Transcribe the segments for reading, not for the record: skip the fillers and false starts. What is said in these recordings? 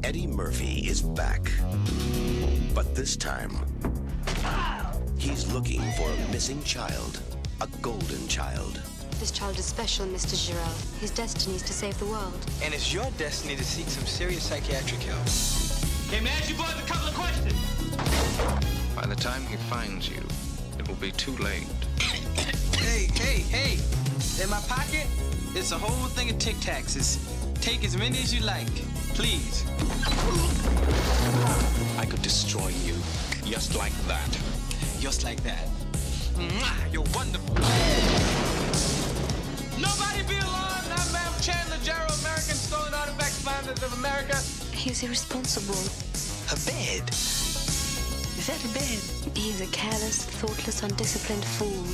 Eddie Murphy is back, but this time, he's looking for a missing child, a golden child. This child is special, Mr. Giroux. His destiny is to save the world. And it's your destiny to seek some serious psychiatric help. Hey, man, ask you boys a couple of questions. By the time he finds you, it will be too late. Hey! In my pocket, it's a whole thing of Tic Tacs. Take as many as you like, please. I could destroy you, just like that. Just like that. Mwah, you're wonderful. Nobody be alarmed. I'm Chandler, American Stolen Artifacts Finders of America. He's irresponsible. A bed? Is that a bed? He's a careless, thoughtless, undisciplined fool.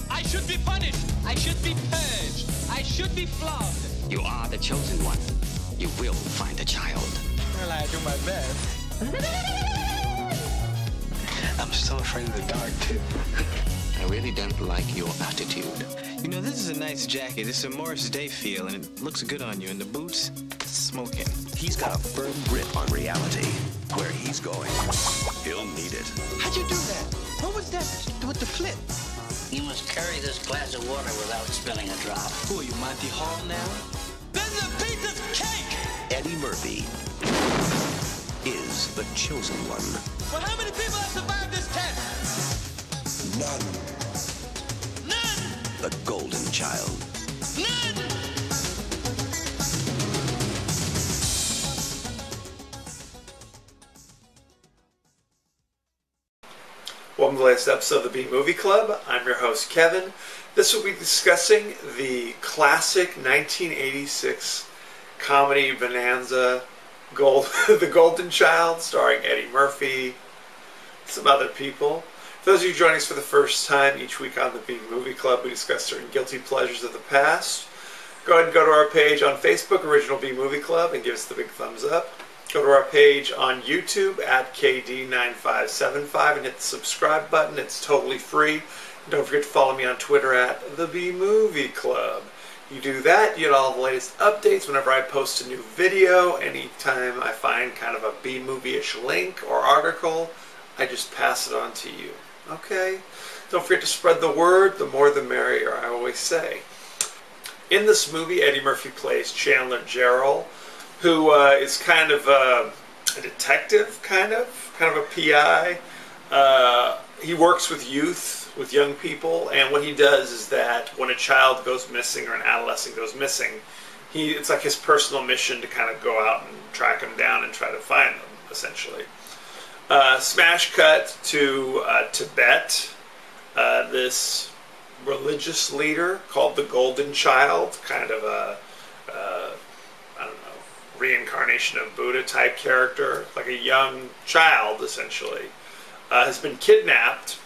I should be punished. I should be purged. I should be flogged. You are the chosen one. You will find a child. Well, I do my best. I'm so afraid of the dark, too. I really don't like your attitude. You know, this is a nice jacket. It's a Morris Day feel, and it looks good on you. And the boots, smoking. He's got a firm grip on reality. Where he's going, he'll need it. How'd you do that? What was that with the flip? You must carry this glass of water without spilling a drop. Who are you, Monty Hall now? This is a piece of cake. Eddie Murphy is the chosen one. Well, how many people have survived this test? None. The golden child. None. Welcome to the latest episode of the B Movie Club. I'm your host, Kevin. This will be discussing the classic 1986 comedy bonanza, The Golden Child, starring Eddie Murphy, some other people. For those of you joining us for the first time, each week on the B Movie Club, we discuss certain guilty pleasures of the past. Go ahead and go to our page on Facebook, Original B Movie Club, and give us the big thumbs up. Go to our page on YouTube at KD9575 and hit the subscribe button. It's totally free. And don't forget to follow me on Twitter at the B Movie Club. You do that, you get all the latest updates whenever I post a new video. Anytime I find kind of a B movie-ish link or article, I just pass it on to you. Okay? Don't forget to spread the word. The more the merrier, I always say. In this movie, Eddie Murphy plays Chandler Gerald, who is kind of a detective, kind of a PI. He works with youth, with young people, and what he does is that when a child goes missing or an adolescent goes missing, it's like his personal mission to kind of go out and track them down and try to find them, essentially. Smash cut to Tibet. This religious leader called the Golden Child, kind of a reincarnation of Buddha type character, like a young child essentially, has been kidnapped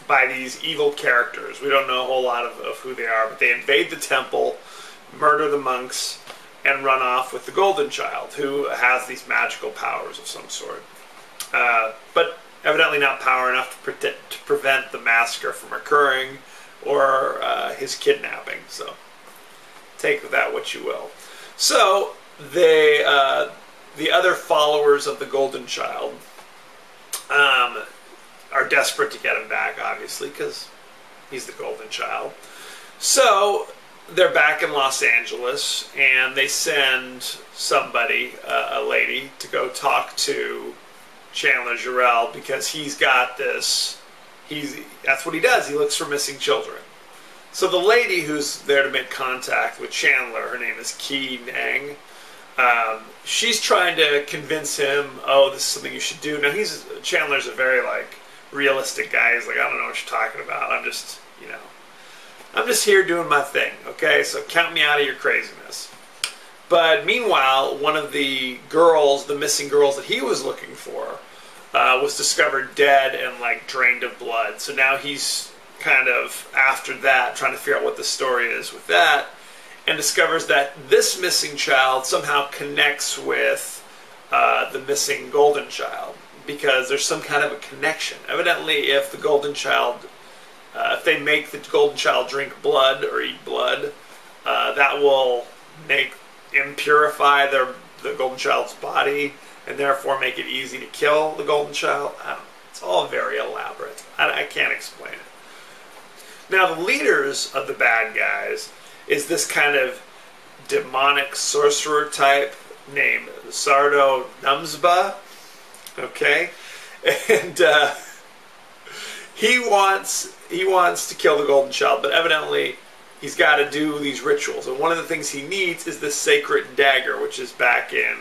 by these evil characters. We don't know a whole lot of who they are, but they invade the temple, murder the monks, and run off with the Golden Child, who has these magical powers of some sort. But evidently not power enough to prevent the massacre from occurring or his kidnapping. So take with that what you will. So the other followers of the Golden Child are desperate to get him back, obviously, because he's the Golden Child. So they're back in Los Angeles, and they send somebody, a lady, to go talk to Chandler Gerald, because he's got this, that's what he does, he looks for missing children. So the lady who's there to make contact with Chandler, her name is Ki Nang, she's trying to convince him, oh, this is something you should do. Now, Chandler's a very, realistic guy. He's like, I don't know what you're talking about. I'm just here doing my thing, okay? So count me out of your craziness. But meanwhile, one of the girls, the missing girls that he was looking for, was discovered dead and like drained of blood. So now he's kind of after that trying to figure out what the story is with that, and discovers that this missing child somehow connects with the missing golden child, because there's some kind of a connection. Evidently, if the golden child, if they make the golden child drink blood or eat blood, that will make impurify the golden child's body, and therefore make it easy to kill the golden child. I don't know. It's all very elaborate. I can't explain it. Now, the leaders of the bad guys is this kind of demonic sorcerer type named Sardo Numsba. Okay, and he wants to kill the golden child, but evidently he's got to do these rituals, and one of the things he needs is this sacred dagger, which is back in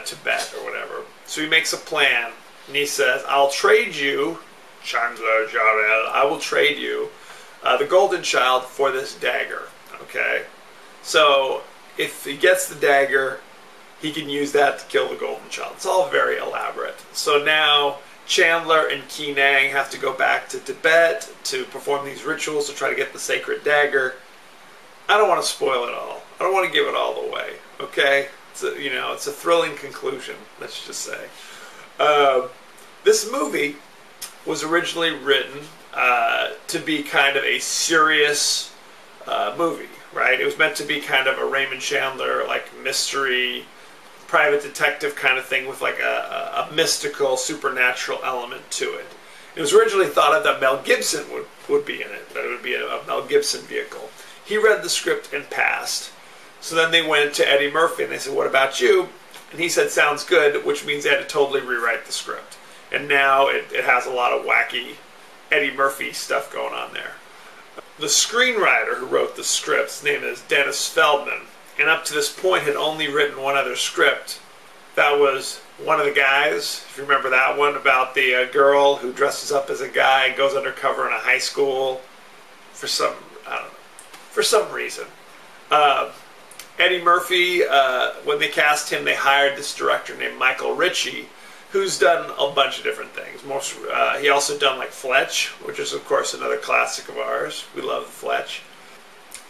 Tibet or whatever. So he makes a plan, and he says, "I'll trade you, Chandler, I will trade you the golden child for this dagger." Okay, so if he gets the dagger, he can use that to kill the golden child. It's all very elaborate. So now Chandler and Ki Nang have to go back to Tibet to perform these rituals to try to get the sacred dagger. I don't want to spoil it all. I don't want to give it all away. Okay, it's a thrilling conclusion. Let's just say this movie was originally written to be kind of a serious movie, right? It was meant to be kind of a Raymond Chandler like mystery, private detective kind of thing with like a mystical, supernatural element to it. It was originally thought of that Mel Gibson would be in it, that it would be a Mel Gibson vehicle. He read the script and passed. So then they went to Eddie Murphy and they said, "What about you?" And he said, "Sounds good," which means they had to totally rewrite the script. And now it has a lot of wacky Eddie Murphy stuff going on there. The screenwriter who wrote the script, his name is Dennis Feldman, and up to this point had only written one other script. That was One of the Guys, if you remember that one, about the girl who dresses up as a guy and goes undercover in a high school for some reason. Eddie Murphy, when they cast him, they hired this director named Michael Ritchie, who's done a bunch of different things. He also done like Fletch, which is of course another classic of ours. We love Fletch.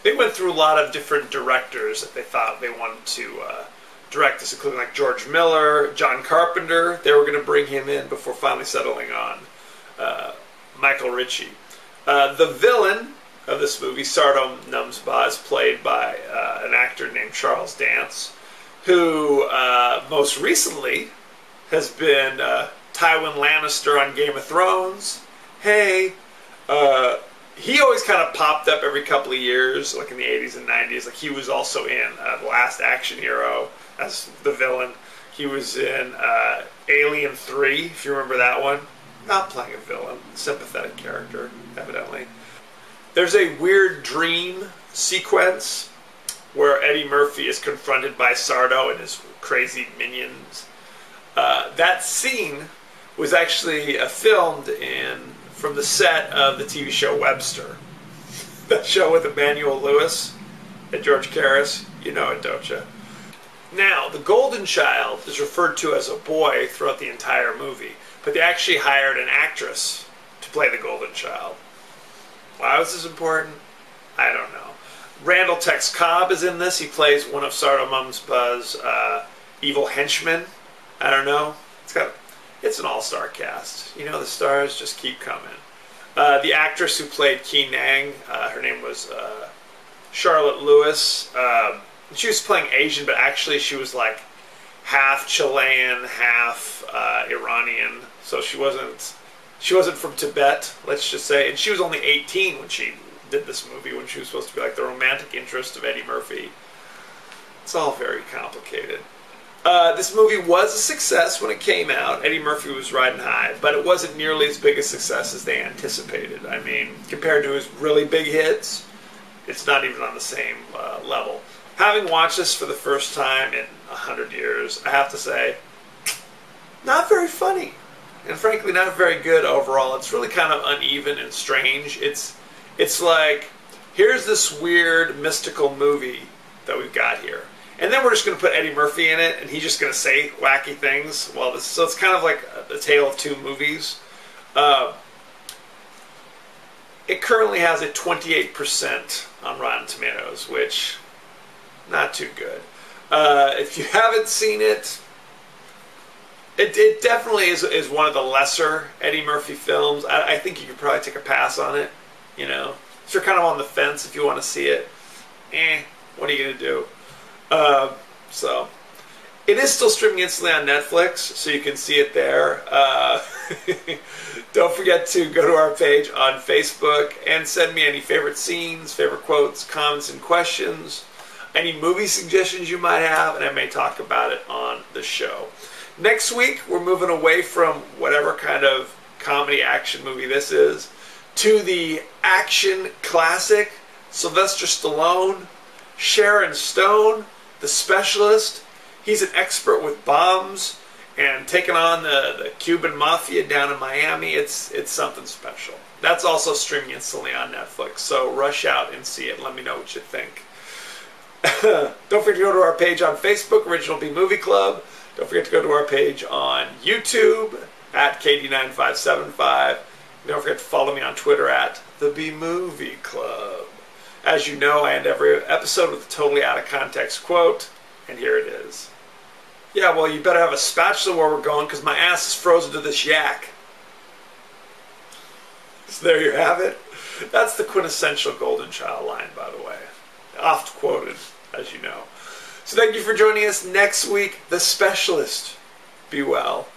They went through a lot of different directors that they thought they wanted to direct this, including like George Miller, John Carpenter. They were going to bring him in before finally settling on Michael Ritchie. The villain of this movie, Sardo Numsba, is played by an actor named Charles Dance, who most recently has been Tywin Lannister on Game of Thrones. Hey, he always kind of popped up every couple of years, like in the 80s and 90s. Like he was also in The Last Action Hero as the villain. He was in Alien 3, if you remember that one. Not playing a villain, sympathetic character, evidently. There's a weird dream sequence where Eddie Murphy is confronted by Sardo and his crazy minions. That scene was actually filmed from the set of the TV show Webster. That show with Emmanuel Lewis and George Karras. You know it, don't you? Now, the Golden Child is referred to as a boy throughout the entire movie, but they actually hired an actress to play the Golden Child. Why was this important? I don't know. Randall Tex Cobb is in this. He plays one of Sardo Numsba's evil henchmen. I don't know. It's an all-star cast. You know, the stars just keep coming. The actress who played Ki Nang, her name was Charlotte Lewis. She was playing Asian, but actually she was like half Chilean, half Iranian. So she wasn't from Tibet, let's just say. And she was only 18 when she did this movie, when she was supposed to be like the romantic interest of Eddie Murphy. It's all very complicated. This movie was a success when it came out. Eddie Murphy was riding high, but it wasn't nearly as big a success as they anticipated. I mean, compared to his really big hits, it's not even on the same level. Having watched this for the first time in 100 years, I have to say, not very funny. And frankly, not very good overall. It's really kind of uneven and strange. It's like, here's this weird mystical movie that we've got here. And then we're just going to put Eddie Murphy in it, and he's just going to say wacky things. Well, so it's kind of like a tale of two movies. It currently has a 28% on Rotten Tomatoes, which, not too good. If you haven't seen it, it definitely is one of the lesser Eddie Murphy films. I think you could probably take a pass on it, you know. If you're kind of on the fence, if you want to see it, what are you going to do? So, it is still streaming instantly on Netflix, so you can see it there. Don't forget to go to our page on Facebook and send me any favorite scenes, favorite quotes, comments, and questions. Any movie suggestions you might have, and I may talk about it on the show. Next week, we're moving away from whatever kind of comedy action movie this is to the action classic, Sylvester Stallone, Sharon Stone, the Specialist. He's an expert with bombs and taking on the Cuban mafia down in Miami. It's something special. That's also streaming instantly on Netflix, so rush out and see it and let me know what you think. Don't forget to go to our page on Facebook, Original B Movie Club. Don't forget to go to our page on YouTube at KD9575. Don't forget to follow me on Twitter at The B Movie Club. As you know, I end every episode with a totally out of context quote, and here it is. Yeah, well, you better have a spatula where we're going, because my ass is frozen to this yak. So there you have it. That's the quintessential Golden Child line, by the way. Oft quoted, as you know. So thank you for joining us next week. The Specialist. Be well.